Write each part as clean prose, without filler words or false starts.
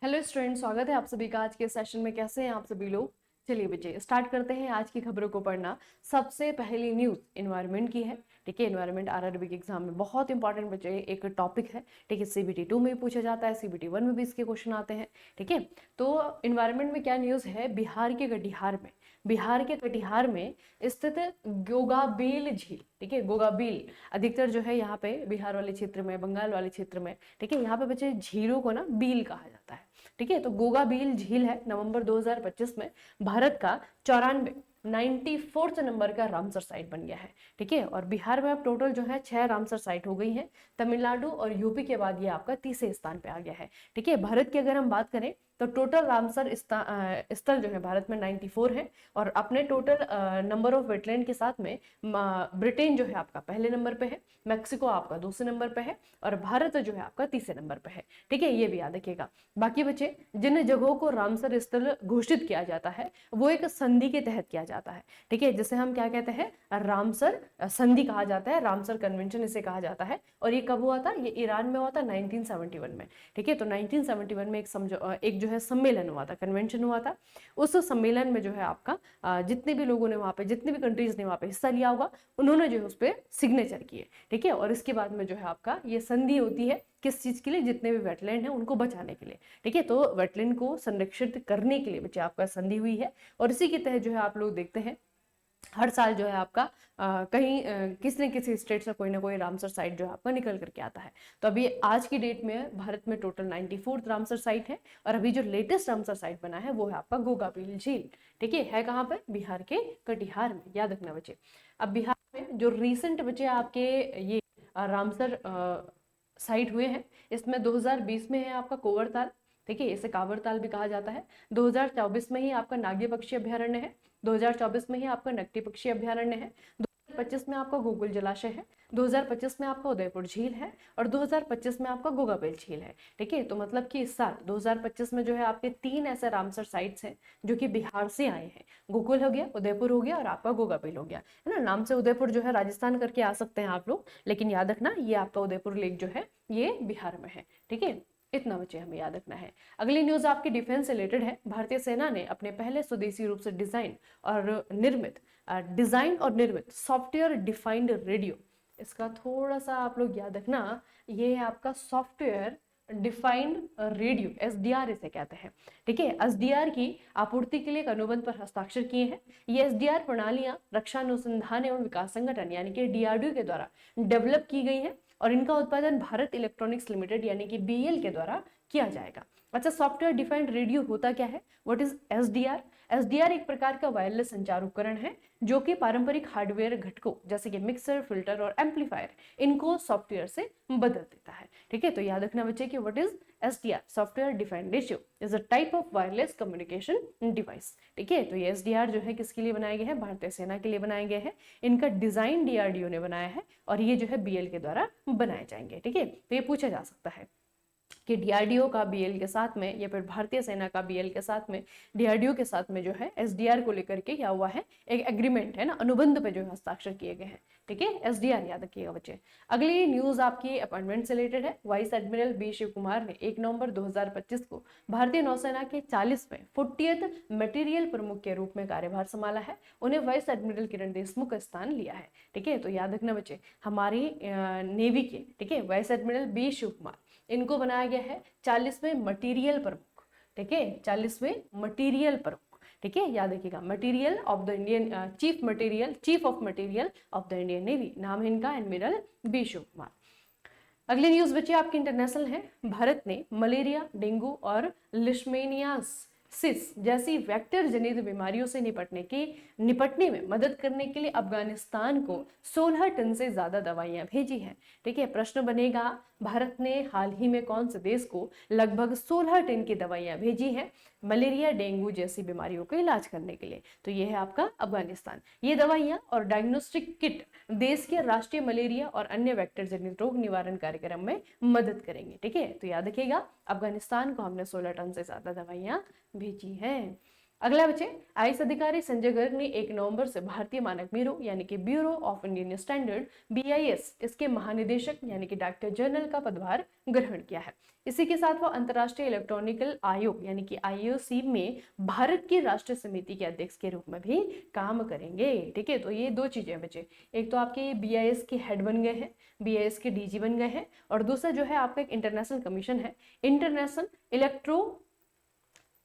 Hello student, स्वागत है आप सभी का आज के सेशन में। कैसे हैं आप सभी लोग? चलिए बच्चे स्टार्ट करते हैं आज की खबरों को पढ़ना। सबसे पहली न्यूज एनवायरनमेंट की है। ठीक है, एनवायरनमेंट आरआरबी के एग्जाम में बहुत इंपॉर्टेंट बच्चे एक टॉपिक है। ठीक है, सीबीटी 2 में पूछा जाता है, सीबीटी 1 में भी इसके क्वेश्चन आते हैं। ठीक है, तो एनवायरनमेंट में क्या न्यूज है? बिहार के कटिहार में स्थित गोगाबील झील। ठीक है, गोगाबील अधिकतर जो है यहाँ पे बिहार वाले क्षेत्र में, बंगाल वाले क्षेत्र में। ठीक है, यहाँ पे बच्चे झीलों को ना बील कहा जाता है। ठीक है, तो गोगाबील झील है नवंबर 2025 में भारत का 94th नंबर का रामसर साइट बन गया है। ठीक है, और बिहार में अब टोटल जो है 6 रामसर साइट हो गई हैं। तमिलनाडु और यूपी के बाद ये आपका तीसरे स्थान पे आ गया है। ठीक है, भारत की अगर हम बात करें तो टोटल रामसर स्थल जो है भारत में 94 है। और अपने टोटल नंबर ऑफ वेटलैंड के साथ में ब्रिटेन जो है आपका पहले नंबर पे है, मैक्सिको आपका दूसरे नंबर पे है, और भारत जो है आपका तीसरे नंबर पे है। ठीक है, ये भी याद रखिएगा। बाकी बचे जिन जगहों को रामसर स्थल घोषित किया जाता है वो एक संधि के तहत किया जाता है। ठीक है, जिसे हम क्या कहते हैं? रामसर संधि कहा जाता है, रामसर कन्वेंशन इसे कहा जाता है। और ये कब हुआ था? ये ईरान में हुआ था 1971 में। ठीक है, तो 1971 में एक जो है सम्मेलन हुआ था, कन्वेंशन हुआ था। उस सम्मेलन में जो है आपका जितने भी लोगों ने वहां पे, जितने भी कंट्रीज ने वहां पे हिस्सा लिया होगा, उन्होंने जो है उस पर सिग्नेचर किए। ठीक है, और इसके बाद में जो है आपका ये संधि होती है किस चीज के लिए? जितने भी वेटलैंड है उनको बचाने के लिए। ठीक है, तो वेटलैंड को संरक्षित करने के लिए बच्चे आपका संधि हुई है। और इसी के तहत जो है आप लोग देखते हैं हर साल जो है आपका कहीं किसी न किसी स्टेट से कोई ना कोई रामसर साइट जो है आपका निकल करके आता है। तो अभी आज की डेट में भारत में टोटल 94th रामसर साइट है। और अभी जो लेटेस्ट रामसर साइट बना है वो है आपका गोगाबील झील। ठीक है कहाँ पे? बिहार के कटिहार में, याद रखना बच्चे। अब बिहार में जो रिसेंट बच्चे आपके ये रामसर साइट हुए हैं, इसमें 2020 में है आपका कोवरताल। ठीक है, इसे कांवरताल भी कहा जाता है। 2024 में ही आपका नागी पक्षी अभ्यारण्य है। 2024 में ही आपका नकटी पक्षी अभ्यारण्य है। 2025 में आपका गोकुल जलाशय है। 2025 में आपका उदयपुर झील है। और 2025 में आपका गोगाबेल झील है। ठीक है, तो मतलब कि इस साल 2025 में जो है आपके 3 ऐसे रामसर साइट्स हैं जो कि बिहार से आए हैं। गोकुल हो गया, उदयपुर हो गया, और आपका गोगाबेल हो गया। है ना, नाम से उदयपुर जो है राजस्थान करके आ सकते हैं आप लोग, लेकिन याद रखना ये आपका उदयपुर लेक जो है ये बिहार में है। ठीक है, इतना बच्चे हमें याद रखना है। अगली न्यूज आपकी डिफेंस से रिलेटेड है। भारतीय सेना ने अपने पहले स्वदेशी रूप से डिजाइन और निर्मित सॉफ्टवेयर डिफाइंड रेडियो, इसका थोड़ा सा आप लोग याद रखना, ये है आपका सॉफ्टवेयर डिफाइंड रेडियो, एसडीआर इसे कहते हैं। ठीक है, एसडीआर की आपूर्ति के लिए एक अनुबंध पर हस्ताक्षर किए हैं। ये एसडीआर प्रणालियां रक्षा अनुसंधान एवं विकास संगठन यानी कि डीआरडीओ के द्वारा डेवलप की गई है। और इनका उत्पादन भारत इलेक्ट्रॉनिक्स लिमिटेड यानी कि बीएल के द्वारा किया जाएगा। अच्छा, सॉफ्टवेयर डिफाइंड रेडियो होता क्या है? What is SDR? एसडीआर एक प्रकार का वायरलेस संचार उपकरण है जो कि पारंपरिक हार्डवेयर घटकों जैसे कि मिक्सर, फिल्टर और एम्पलीफायर इनको सॉफ्टवेयर से बदल देता है। ठीक है, तो याद रखना बच्चे कि what is SDR? Software defined radio is a type of wireless communication device. ठीक है, तो ये एसडीआर जो है किसके लिए बनाए गए हैं? भारतीय सेना के लिए बनाए गए हैं। इनका डिजाइन डीआरडीओ ने बनाया है और ये जो है बीएल के द्वारा बनाए जाएंगे। ठीक है, तो ये पूछा जा सकता है कि डीआरडीओ का बीएल के साथ में या फिर भारतीय सेना का बीएल के साथ में, डीआरडीओ के साथ में जो है एसडीआर को लेकर के क्या हुआ है? एक एग्रीमेंट है ना, अनुबंध पे जो है हस्ताक्षर किए गए हैं। ठीक है, एसडीआर याद रखिएगा बच्चे। अगली न्यूज आपकी अपॉइंटमेंट से रिलेटेड है। Vice admiral B Shiv Kumar ने 1 नवंबर 2025 को भारतीय नौसेना के 40वें 40th मटेरियल प्रमुख के रूप में कार्यभार संभाला है। उन्हें वाइस एडमिरल किरण देशमुख का स्थान लिया है। ठीक है, तो याद रखना बच्चे, हमारी नेवी के, ठीक है, vice admiral B Shiv Kumar, इनको बनाया गया है 40वें मटीरियल प्रमुख। ठीक है, 40वें मटीरियल प्रमुख। ठीक है, याद रखिएगा, material of the Indian chief of material of the Indian navy, नाम है इनका एडमिरल बी शिव कुमार। अगली न्यूज बच्चे आपकी इंटरनेशनल है। भारत ने मलेरिया, डेंगू और लिशमेनियासिस जैसी वेक्टर जनित बीमारियों से निपटने में मदद करने के लिए अफगानिस्तान को 16 टन से ज्यादा दवाइयां भेजी हैं। ठीक है, प्रश्न बनेगा भारत ने हाल ही में कौन से देश को लगभग 16 टन की दवाइयां भेजी हैं मलेरिया, डेंगू जैसी बीमारियों का इलाज करने के लिए? तो ये है आपका अफगानिस्तान। ये दवाइयां और डायग्नोस्टिक किट देश के राष्ट्रीय मलेरिया और अन्य वेक्टर जनित रोग निवारण कार्यक्रम में मदद करेंगे। ठीक है, तो याद रखिएगा अफगानिस्तान को हमने 16 टन से ज्यादा दवाइयां भेजी हैं। अगला बच्चे, आईएएस अधिकारी संजय गर्ग ने 1 नवंबर से भारतीय मानक ब्यूरो यानी कि bureau of Indian standard BIS इसके महानिदेशक यानी कि डायरेक्टर जनरल का पदभार ग्रहण किया है। इसी के साथ वो अंतर्राष्ट्रीय इलेक्ट्रॉनिकल आयोग यानी कि आईओसी में भारत की राष्ट्रीय समिति के अध्यक्ष के रूप में भी काम करेंगे। ठीक है, तो ये दो चीजें बचे, एक तो आपके बीआईएस के हेड बन गए हैं, बीआईएस के डीजी बन गए हैं, और दूसरा जो है आपका एक इंटरनेशनल कमीशन है, इंटरनेशनल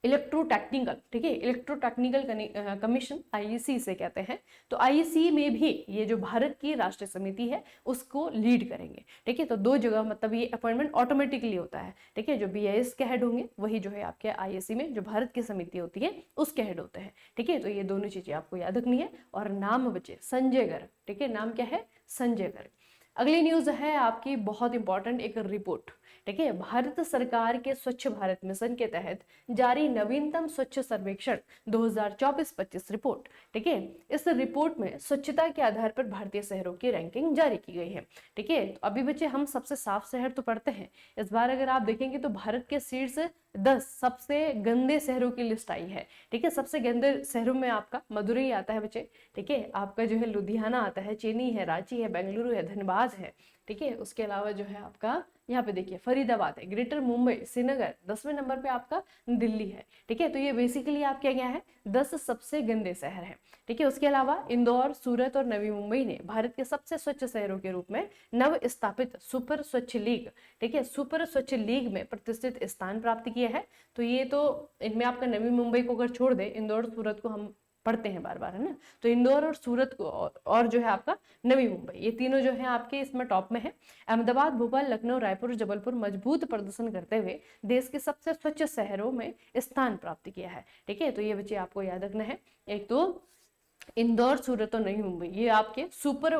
इलेक्ट्रोटेक्निकल, ठीक है, इलेक्ट्रोटेक्निकल कमीशन आईईसी से कहते हैं। तो आईईसी में भी ये जो भारत की राष्ट्रीय समिति है उसको लीड करेंगे। ठीक है, तो दो जगह मतलब ये अपॉइंटमेंट ऑटोमेटिकली होता है। ठीक है, जो बीआईएस के हेड होंगे वही जो है आपके आईईसी में जो भारत की समिति होती है उसके हेड होते हैं। ठीक है, तो ये दोनों चीजें आपको याद रखनी है। और नाम बचे संजय गर्ग। ठीक है, नाम क्या है? संजय गर्ग। अगली न्यूज है आपकी बहुत इंपॉर्टेंट, एक रिपोर्ट। ठीक है, भारत सरकार के स्वच्छ भारत मिशन के तहत जारी नवीनतम स्वच्छ सर्वेक्षण 2024-25 रिपोर्ट। ठीक है, इस रिपोर्ट में स्वच्छता के आधार पर भारतीय शहरों की रैंकिंग जारी की गई है। ठीक है, तो अभी बच्चे हम सबसे साफ शहर तो पढ़ते हैं, इस बार अगर आप देखेंगे तो भारत के शीर्ष 10 सबसे गंदे शहरों की लिस्ट आई है। ठीक है, सबसे गंदे शहरों में आपका मदुरई आता है बच्चे। ठीक है, आपका जो है लुधियाना आता है, चेन्नई है, रांची है, बेंगलुरु है, धनबाद है। ठीक है, उसके अलावा जो है आपका यहाँ पे देखिए फरीदाबाद है, ग्रेटर मुंबई, श्रीनगर, 10वें नंबर पे आपका दिल्ली है। ठीक है, तो ये बेसिकली आपके क्या है 10 सबसे गंदे शहर हैं। ठीक है, उसके अलावा इंदौर, सूरत और नवी मुंबई ने भारत के सबसे स्वच्छ शहरों के रूप में नव स्थापित सुपर स्वच्छ लीग, ठीक है, सुपर स्वच्छ लीग में प्रतिष्ठित स्थान प्राप्त किया है। तो ये तो इनमें आपका नवी मुंबई को अगर छोड़ दे, इंदौर सूरत को हम पढ़ते हैं बार बार, है ना, तो इंदौर और सूरत को और जो है आपका नवी मुंबई, ये तीनों जो है आपके इसमें टॉप में है। अहमदाबाद, भोपाल, लखनऊ, रायपुर, जबलपुर मजबूत प्रदर्शन करते हुए देश के सबसे स्वच्छ शहरों में स्थान प्राप्त किया है। ठीक है, तो ये बच्चे आपको याद रखना है। एक तो इंदौर, सूरत और नई मुंबई ये आपके सुपर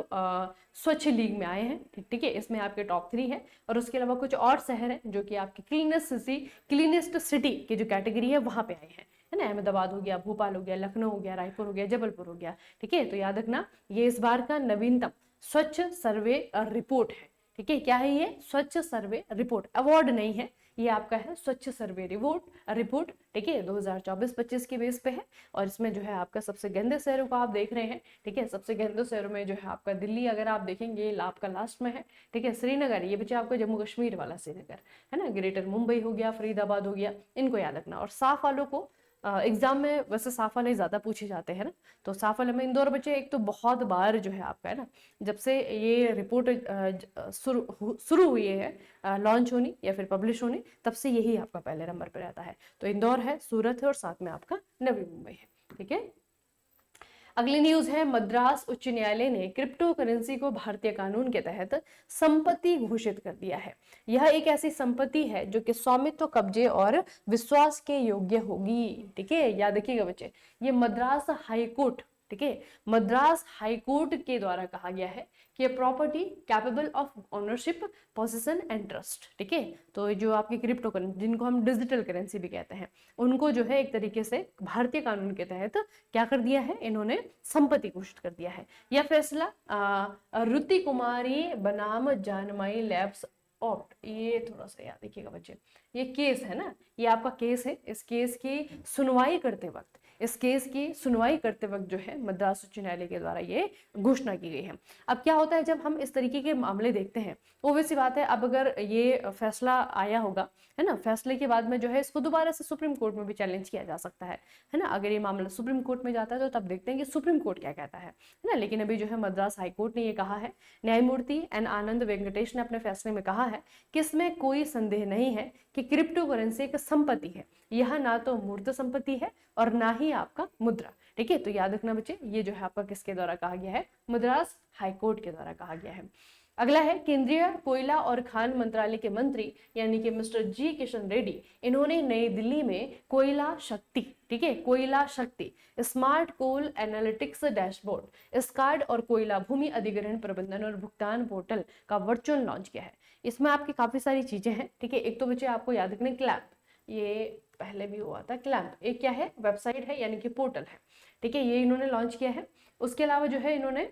स्वच्छ लीग में आए हैं। ठीक है, इसमें आपके टॉप 3 है। और उसके अलावा कुछ और शहर हैं जो कि आपके क्लीनेस्ट सिटी की जो कैटेगरी है वहां पे आए हैं, है ना। अहमदाबाद हो गया, भोपाल हो गया, लखनऊ हो गया, रायपुर हो गया, जबलपुर हो गया। ठीक है, तो याद रखना ये इस बार का नवीनतम स्वच्छ सर्वे रिपोर्ट है। ठीक है, क्या है ये? स्वच्छ सर्वे रिपोर्ट, अवार्ड नहीं है, ये आपका है स्वच्छ सर्वे रिपोर्ट। ठीक है, 2024-25 के बेस पे है। और इसमें जो है आपका सबसे गंदे शहरों को आप देख रहे हैं। ठीक है, सबसे गंदे शहरों में जो है आपका दिल्ली अगर आप देखेंगे आपका लास्ट में है। ठीक है, श्रीनगर, ये बच्चे आपका जम्मू कश्मीर वाला श्रीनगर, है ना, ग्रेटर मुंबई हो गया, फरीदाबाद हो गया, इनको याद रखना। और साफ वालों को एग्जाम में वैसे साफ वाले ज्यादा पूछे जाते हैं ना, तो साफ वाले में इंदौर बच्चे एक तो बहुत बार जो है आपका, है ना, जब से ये रिपोर्ट शुरू हुई है लॉन्च होनी या फिर पब्लिश होनी, तब से यही आपका पहले नंबर पर रहता है। तो इंदौर है, सूरत है और साथ में आपका नवी मुंबई है। ठीक है, अगली न्यूज है, मद्रास उच्च न्यायालय ने क्रिप्टो करेंसी को भारतीय कानून के तहत संपत्ति घोषित कर दिया है। यह एक ऐसी संपत्ति है जो कि स्वामित्व, कब्जे और विश्वास के योग्य होगी। ठीक है, याद रखिएगा बच्चे, ये मद्रास हाईकोर्ट, ठीक है, मद्रास हाईकोर्ट के द्वारा कहा गया है कि property capable of ownership, position and trust. ठीक है, तो जो आपकी क्रिप्टो करेंसी जिनको हम डिजिटल करेंसी भी कहते हैं, उनको जो है एक तरीके से भारतीय कानून के तहत क्या कर दिया है, इन्होंने संपत्ति घोषित कर दिया है। यह फैसला रुति कुमारी बनाम जानमाई लैब्स ऑप्ट, ये थोड़ा सा याद रखिएगा बच्चे, ये केस है ना, ये आपका केस है। इस केस की सुनवाई करते वक्त जो है मद्रास उच्च न्यायालय के द्वारा ये घोषणा की गई है। अब क्या होता है जब हम इस तरीके के मामले देखते हैं, ओबीसी बात है, अब अगर ये फैसला आया होगा, है ना, फैसले के बाद में जो है इसको दोबारा से सुप्रीम कोर्ट में भी चैलेंज किया जा सकता है ना। अगर ये मामला सुप्रीम कोर्ट में जाता है तो तब देखते हैं कि सुप्रीम कोर्ट क्या कहता है ना। लेकिन अभी जो है मद्रास हाईकोर्ट ने ये कहा है, न्यायमूर्ति एन आनंद वेंकटेश ने अपने फैसले में कहा है कि इसमें कोई संदेह नहीं है कि क्रिप्टो करेंसी एक संपत्ति है, यह ना तो मूर्त संपत्ति है और ना ही आपका मुद्रा। ठीक है, तो याद रखना बच्चे, ये जो है आपका किसके द्वारा कहा गया है, मद्रास हाईकोर्ट के द्वारा कहा गया है। अगला है, केंद्रीय कोयला और खान मंत्रालय के मंत्री यानी कि मिस्टर जी किशन रेड्डी, इन्होंने नई दिल्ली में कोयला शक्ति, ठीक है, कोयला शक्ति स्मार्ट कोल एनालिटिक्स डैशबोर्ड, स्कार्ड और कोयला भूमि अधिग्रहण प्रबंधन और भुगतान पोर्टल का वर्चुअल लॉन्च किया है। इसमें आपकी काफी सारी चीजें हैं। ठीक है, एक तो बच्चे आपको याद रखना क्लैंप, ये पहले भी हुआ था क्लैंप, एक क्या है, वेबसाइट है यानी कि पोर्टल है। ठीक है, ये इन्होंने लॉन्च किया है। उसके अलावा जो है इन्होंने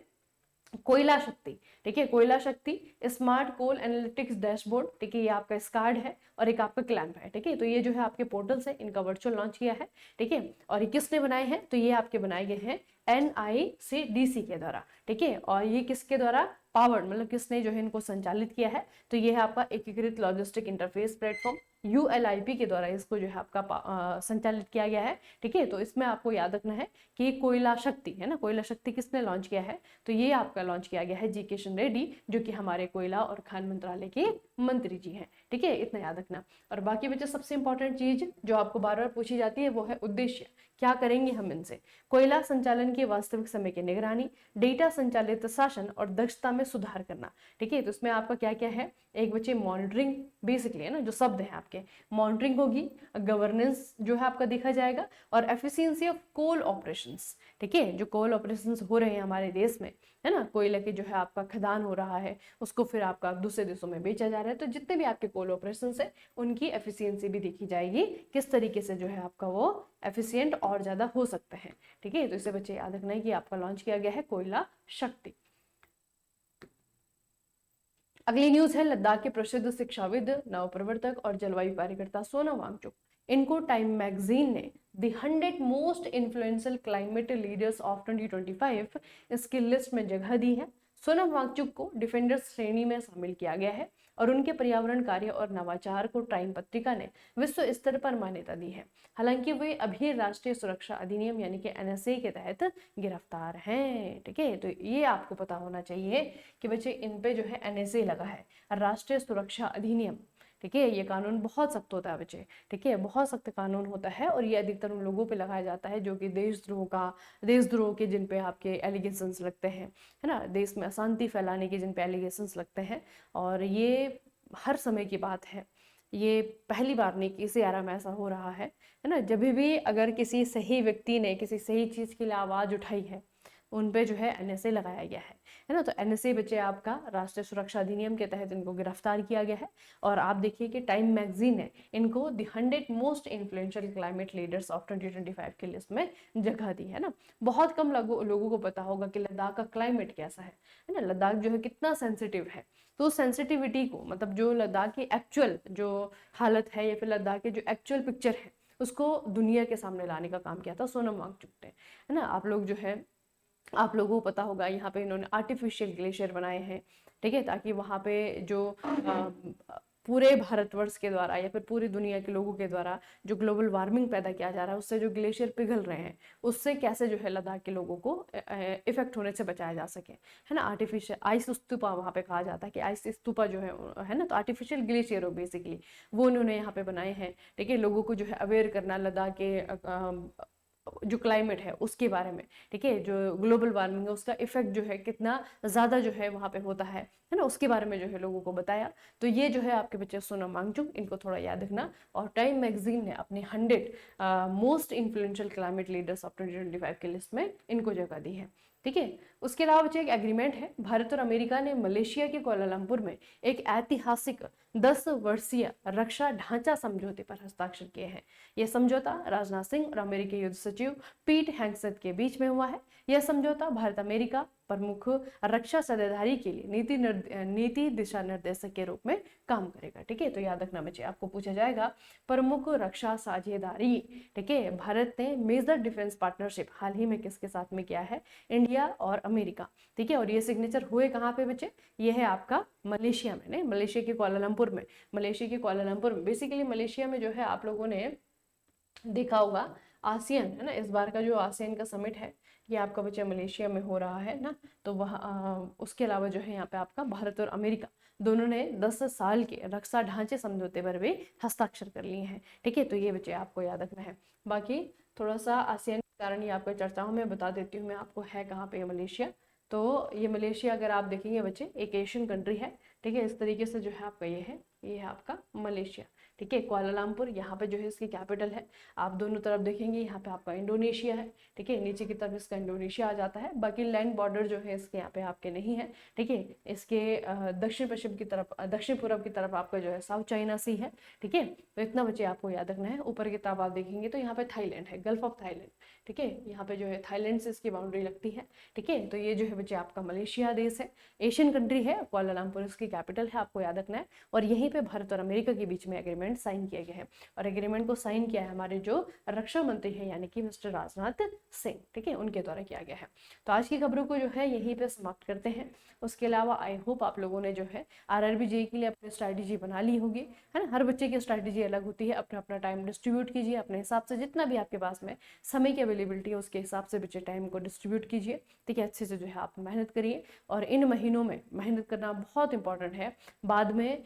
कोयला शक्ति, ठीक है, कोयला शक्ति स्मार्ट कोल एनालिटिक्स डैशबोर्ड, ठीक है, ये आपका स्कार्ड है और एक आपका क्लैंप है, ठीक है। तो ये जो है आपके पोर्टल्स है, इनका वर्चुअल लॉन्च किया है, ठीक है। और ये किसने बनाए हैं, तो ये आपके बनाए गए हैं NICDC के द्वारा, ठीक है। और ये किसके द्वारा पावर्ड, मतलब किसने जो है इनको संचालित किया है, तो ये है आपका एकीकृत लॉजिस्टिक इंटरफेस प्लेटफॉर्म ULIP के द्वारा इसको जो है आपका संचालित किया गया है, ठीक है। तो इसमें आपको याद रखना है कि कोयला शक्ति है ना, कोयला शक्ति किसने लॉन्च किया है, तो ये आपका लॉन्च किया गया है जी किशन रेड्डी, जो कि हमारे कोयला और खान मंत्रालय के मंत्री जी हैं, ठीक है, इतना याद रखना। और बाकी बच्चे सबसे इंपॉर्टेंट चीज जो आपको बार बार पूछी जाती है वो है उद्देश्य, क्या करेंगे हम इनसे। कोयला संचालन की वास्तविक समय की निगरानी, डेटा संचालित शासन और दक्षता में सुधार करना, ठीक है। तो इसमें आपका क्या क्या है, एक बच्चे मॉनिटरिंग बेसिकली है ना, जो शब्द है आपके, मॉनिटरिंग होगी, गवर्नेंस जो है आपका देखा जाएगा, और एफिशिएंसी ऑफ कोल ऑपरेशंस, ठीक है। जो कोल ऑपरेशंस हो रहे हैं हमारे देश में, है ना, कोयले के जो है आपका खदान हो रहा है, उसको फिर आपका दूसरे देशों में बेचा जा रहा है, तो जितने भी आपके कोल ऑपरेशंस है उनकी एफिशिएंसी भी देखी जाएगी, किस तरीके से जो है आपका वो एफिशिएंट और ज्यादा हो सकते हैं, ठीक है। तो इसे बच्चे याद रखना है कि आपका लॉन्च किया गया है कोयला शक्ति। अगली न्यूज है लद्दाख के प्रसिद्ध शिक्षाविद, नव प्रवर्तक और जलवायु कार्यकर्ता सोनम वांगचुक, इनको टाइम मैगजीन ने the 100 most influential climate leaders of 2025 इसकी लिस्ट में जगह दी है। सोनम वांगचुक को डिफेंडर्स श्रेणी में शामिल किया गया है और उनके पर्यावरण कार्य और नवाचार को टाइम पत्रिका ने विश्व स्तर पर मान्यता दी है। हालांकि वे अभी राष्ट्रीय सुरक्षा अधिनियम यानी कि NSA के तहत गिरफ्तार हैं, ठीक है। तो ये आपको पता होना चाहिए कि बच्चे इन पे जो है NSA लगा है, राष्ट्रीय सुरक्षा अधिनियम, ठीक है। ये कानून बहुत सख्त होता है बच्चे, ठीक है, बहुत सख्त कानून होता है, और ये अधिकतर उन लोगों पे लगाया जाता है जो कि देशद्रोह के जिन पे आपके एलिगेशंस लगते हैं, है ना, देश में अशांति फैलाने के जिन पे एलिगेशंस लगते हैं। और ये हर समय की बात है, ये पहली बार नहीं कि इस एरा में ऐसा हो रहा है ना। जब भी अगर किसी सही व्यक्ति ने किसी सही चीज के लिए आवाज उठाई है, उन पे जो है NSA लगाया गया है ना। तो NSA बच्चे आपका राष्ट्रीय सुरक्षा अधिनियम के तहत इनको गिरफ्तार किया गया है। और आप देखिए कि टाइम मैगजीन ने इनको the 100 most influential climate leaders of 2025 की लिस्ट में जगह दी है ना। बहुत कम लोगों को पता होगा कि लद्दाख का क्लाइमेट कैसा है ना, लद्दाख जो है कितना सेंसिटिव है। तो सेंसिटिविटी को, मतलब जो लद्दाख की एक्चुअल जो हालत है या फिर लद्दाख की जो एक्चुअल पिक्चर है, उसको दुनिया के सामने लाने का काम किया था सोनम वांगचुक ने, है ना। आप लोगों को पता होगा यहाँ पे इन्होंने आर्टिफिशियल ग्लेशियर बनाए हैं, ठीक है, ताकि वहाँ पे जो पूरे भारतवर्ष के द्वारा या फिर पूरी दुनिया के लोगों के द्वारा जो ग्लोबल वार्मिंग पैदा किया जा रहा है, उससे जो ग्लेशियर पिघल रहे हैं, उससे कैसे जो है लद्दाख के लोगों को इफेक्ट होने से बचाया जा सके, है ना। आर्टिफिशियल आइस स्तूपा वहाँ पे कहा जाता है कि आइस स्तूपा जो है ना, तो आर्टिफिशियल ग्लेशियर हो बेसिकली, वो उन्होंने यहाँ पे बनाए हैं, ठीक है। लोगों को जो है अवेयर करना लद्दाख के जो क्लाइमेट है उसके बारे में, ठीक है, जो ग्लोबल वार्मिंग है उसका इफेक्ट जो है कितना ज्यादा जो है वहां पे होता है ना, उसके बारे में जो है लोगों को बताया। तो ये जो है आपके बच्चे सोनम वांगचुक, इनको थोड़ा याद रखना। और टाइम मैगजीन ने अपने 100 most influential climate leaders of 2025 की लिस्ट में इनको जगह दी है, ठीक है। उसके अलावा बच्चे एक एग्रीमेंट है, भारत और अमेरिका ने मलेशिया के कुआलालंपुर में एक ऐतिहासिक 10 वर्षीय रक्षा ढांचा समझौते पर हस्ताक्षर किए हैं। यह समझौता राजनाथ सिंह और अमेरिकी युद्ध सचिव पीट हेग्सेथ के बीच में हुआ है। यह समझौता भारत अमेरिका प्रमुख रक्षा साझेदारी के लिए नीति दिशा निर्देशक के रूप में काम करेगा, ठीक है। तो याद रखना बच्चे, आपको पूछा जाएगा प्रमुख रक्षा साझेदारी, ठीक है। भारत ने मेजर डिफेंस पार्टनरशिप हाल ही में किसके साथ में किया है, इंडिया और अमेरिका, ठीक है। और ये सिग्नेचर हुए कहाँ पे बच्चे, ये है आपका मलेशिया में, नहीं मलेशिया के कुआलालंपुर में, मलेशिया के कुआलालंपुर में। बेसिकली मलेशिया में जो है आप लोगों ने देखा होगा आसियान, है ना, इस बार का जो आसियान का समिट है ये आपका बच्चा मलेशिया में हो रहा है ना। तो वह उसके अलावा जो है यहाँ पे आपका भारत और अमेरिका दोनों ने 10 साल के रक्षा ढांचे समझौते पर भी हस्ताक्षर कर लिए हैं, ठीक है। तो ये बच्चे आपको याद रखना है। बाकी थोड़ा सा आसियान के कारण ये आपको चर्चाओं में बता देती हूँ मैं आपको, है कहाँ पे मलेशिया। तो ये मलेशिया अगर आप देखेंगे बच्चे एक एशियन कंट्री है, ठीक है। इस तरीके से जो है आपका ये है आपका मलेशिया, ठीक है। कुआलालंपुर यहाँ पे जो है इसकी कैपिटल है। आप दोनों तरफ देखेंगे यहाँ पे आपका इंडोनेशिया है, ठीक है, नीचे की तरफ इसका इंडोनेशिया आ जाता है। बाकी लैंड बॉर्डर जो है इसके यहाँ पे आपके नहीं है, ठीक है। इसके दक्षिण पश्चिम की तरफ, दक्षिण पूर्व की तरफ आपका जो है साउथ चाइना सी है, ठीक है। तो इतना बच्चे आपको याद रखना है। ऊपर की तरफ आप देखेंगे तो यहाँ पे थाईलैंड है, गल्फ ऑफ थाईलैंड, ठीक है। यहाँ पे जो है थाईलैंड से इसकी बाउंड्री लगती है, ठीक है। तो ये जो है बच्चे आपका मलेशिया देश है, एशियन कंट्री है। कुआलालंपुर इसकी कैपिटल है, आपको याद रखना है। और यहीं पे भारत और अमेरिका के बीच में एग्रीमेंट साइन किया गया है, और एग्रीमेंट को साइन किया है हमारे जो रक्षा मंत्री है यानी कि मिस्टर राजनाथ सिंह, ठीक है, उनके द्वारा किया गया है। तो आज की खबरों को जो है यहीं पे समाप्त करते हैं। उसके अलावा आई होप आप लोगों ने जो है आरआरबी जेईई के लिए अपनी स्ट्रैटेजी बना ली होगी, है ना। हर बच्चे की स्ट्रैटेजी अलग होती है, अपना अपना टाइम डिस्ट्रीब्यूट कीजिए अपने हिसाब से, जितना भी आपके पास में समय की अवेलेबिलिटी है उसके हिसाब से बच्चे टाइम को डिस्ट्रीब्यूट कीजिए, ठीक है। अच्छे से जो है आप मेहनत करिए, और इन महीनों में मेहनत करना बहुत इंपॉर्टेंट है। बाद में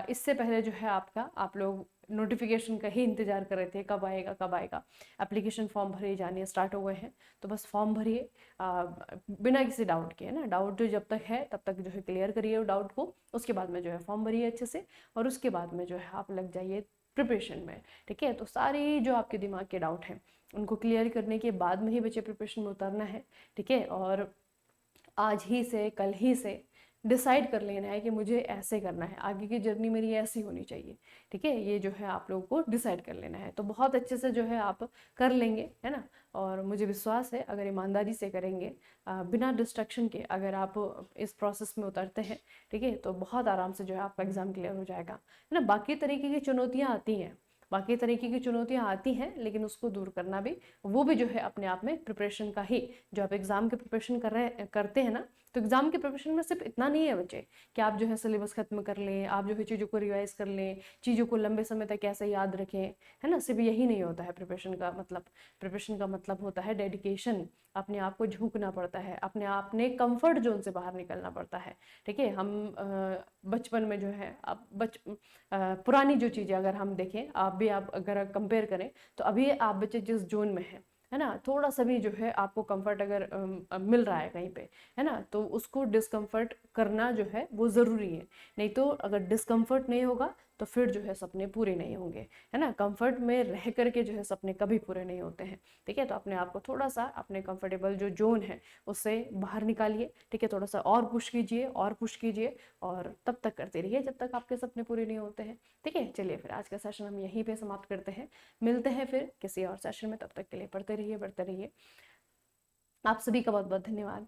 इससे पहले जो है आपका, आप लोग नोटिफिकेशन का ही इंतजार कर रहे थे, कब आएगा कब आएगा। एप्लीकेशन फॉर्म भरे जाने स्टार्ट हो गए हैं, तो बस फॉर्म भरिए बिना किसी डाउट के, है ना। डाउट जो जब तक है तब तक जो है क्लियर करिए वो डाउट को, उसके बाद में जो है फॉर्म भरिए अच्छे से, और उसके बाद में जो है आप लग जाइए प्रिपरेशन में, ठीक है। तो सारी जो आपके दिमाग के डाउट हैं उनको क्लियर करने के बाद में ही बच्चे प्रिपरेशन में उतरना है, ठीक है। और आज ही से, कल ही से डिसाइड कर लेना है कि मुझे ऐसे करना है, आगे की जर्नी मेरी ऐसी होनी चाहिए, ठीक है। ये जो है आप लोगों को डिसाइड कर लेना है, तो बहुत अच्छे से जो है आप कर लेंगे, है ना। और मुझे विश्वास है अगर ईमानदारी से करेंगे, बिना डिस्ट्रक्शन के अगर आप इस प्रोसेस में उतरते हैं, ठीक है, तो बहुत आराम से जो है आपका एग्जाम क्लियर हो जाएगा, है ना। बाकी तरीके की चुनौतियाँ आती हैं, बाकी तरीके की चुनौतियाँ आती हैं, लेकिन उसको दूर करना भी, वो भी जो है अपने आप में प्रिपरेशन का ही, जो आप एग्जाम के प्रिपरेशन करते हैं ना, तो एग्जाम के प्रिपरेशन में सिर्फ इतना नहीं है बच्चे कि आप जो है सिलेबस खत्म कर लें, आप जो है चीज़ों को रिवाइज कर लें, चीज़ों को लंबे समय तक कैसे याद रखें, है ना। सिर्फ यही नहीं होता है प्रिपरेशन का मतलब। प्रिपरेशन का मतलब होता है डेडिकेशन, अपने आप को झोंकना पड़ता है, अपने आप ने कंफर्ट जोन से बाहर निकलना पड़ता है, ठीक है। हम बचपन में जो है, अब पुरानी जो चीज़ें अगर हम देखें, आप अगर कंपेयर करें, तो अभी आप बच्चे जिस जोन में हैं, है ना, थोड़ा सा भी जो है आपको कंफर्ट अगर मिल रहा है कहीं पे, है ना, तो उसको डिस्कम्फर्ट करना जो है वो ज़रूरी है। नहीं तो अगर डिस्कम्फर्ट नहीं होगा तो फिर जो है सपने पूरे नहीं होंगे, है ना। कंफर्ट में रह करके जो है सपने कभी पूरे नहीं होते हैं, ठीक है। तो अपने आप को थोड़ा सा अपने कंफर्टेबल जो जोन है उससे बाहर निकालिए, ठीक है। थोड़ा सा और पुश कीजिए, और पुश कीजिए, और तब तक करते रहिए जब तक आपके सपने पूरे नहीं होते हैं, ठीक है। चलिए फिर आज का सेशन हम यहीं पे समाप्त करते हैं, मिलते हैं फिर किसी और सेशन में। तब तक के लिए पढ़ते रहिए, बढ़ते रहिए। आप सभी का बहुत बहुत धन्यवाद।